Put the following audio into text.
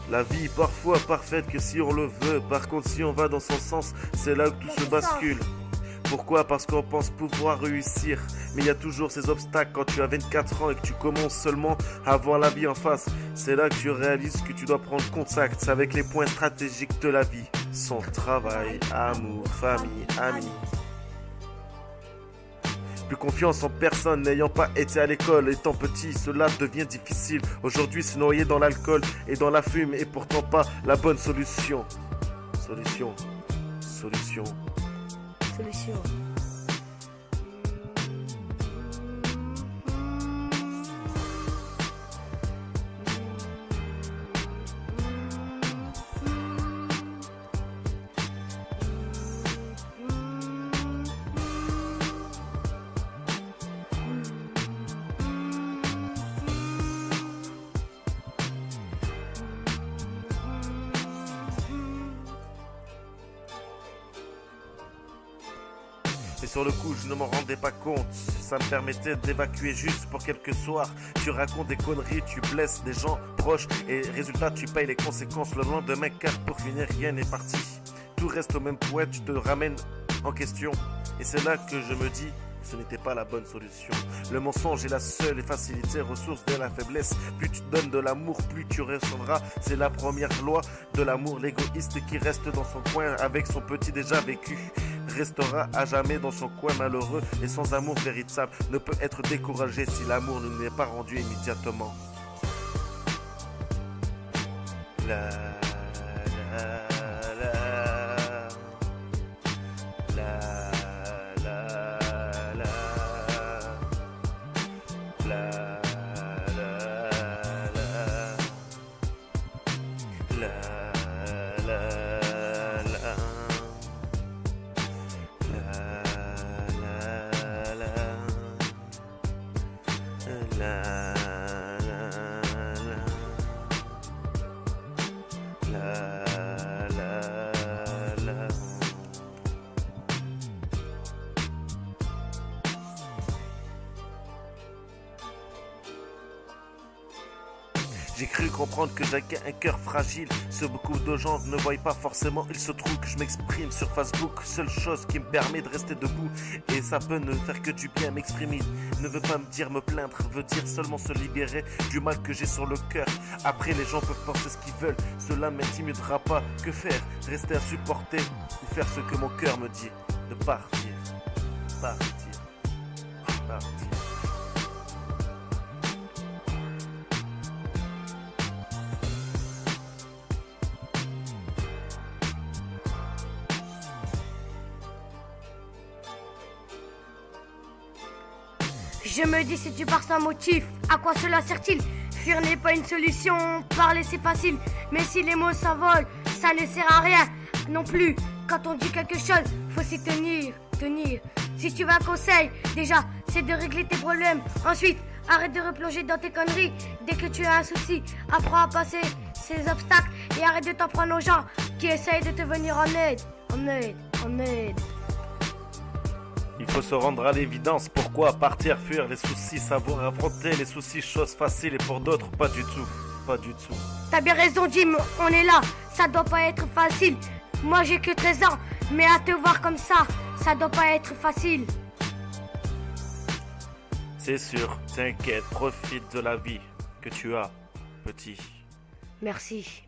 La vie parfois parfaite que si on le veut. Par contre si on va dans son sens, c'est là que tout se bascule. Pourquoi? Parce qu'on pense pouvoir réussir. Mais il y a toujours ces obstacles quand tu as 24 ans et que tu commences seulement à voir la vie en face. C'est là que tu réalises que tu dois prendre contact avec les points stratégiques de la vie. Son travail, amour, famille, amis. Plus confiance en personne, n'ayant pas été à l'école. Étant petit, cela devient difficile. Aujourd'hui, se noyer dans l'alcool et dans la fume est pourtant pas la bonne solution. Solution. Solution. Et sur le coup, je ne m'en rendais pas compte. Ça me permettait d'évacuer juste pour quelques soirs. Tu racontes des conneries, tu blesses des gens proches et résultat, tu payes les conséquences le lendemain car pour finir, rien n'est parti. Tout reste au même point, tu te ramènes en question. Et c'est là que je me dis, ce n'était pas la bonne solution. Le mensonge est la seule et facilité ressource de la faiblesse. Plus tu donnes de l'amour, plus tu recevras. C'est la première loi de l'amour. L'égoïste qui reste dans son coin avec son petit déjà vécu restera à jamais dans son coin malheureux et sans amour véritable. Ne peut être découragé si l'amour ne n'est pas rendu immédiatement. La, la, la, la, la, la, la, la, la, la. J'ai cru comprendre que j'avais un cœur fragile. Ce beaucoup de gens ne voient pas forcément. Il se trouve que je m'exprime sur Facebook. Seule chose qui me permet de rester debout. Et ça peut ne faire que du bien. M'exprimer ne veut pas me dire me plaindre. Veut dire seulement se libérer du mal que j'ai sur le cœur. Après les gens peuvent penser ce qu'ils veulent. Cela ne m'intimidera pas. Que faire? Rester à supporter ou faire ce que mon cœur me dit? De partir. Partir. Partir. Je me dis si tu pars sans motif, à quoi cela sert-il? Fuir n'est pas une solution, parler c'est facile, mais si les mots s'envolent, ça ne sert à rien non plus. Quand on dit quelque chose, faut s'y tenir. Si tu veux un conseil, déjà, c'est de régler tes problèmes. Ensuite, arrête de replonger dans tes conneries. Dès que tu as un souci, apprends à passer ces obstacles et arrête de t'en prendre aux gens qui essayent de te venir en aide. En aide. Il faut se rendre à l'évidence. Pourquoi partir, fuir les soucis, savoir affronter les soucis, chose facile et pour d'autres, pas du tout. Pas du tout. T'as bien raison, Jim, on est là. Ça doit pas être facile. Moi, j'ai que 13 ans, mais à te voir comme ça doit pas être facile. C'est sûr, t'inquiète, profite de la vie que tu as, petit. Merci.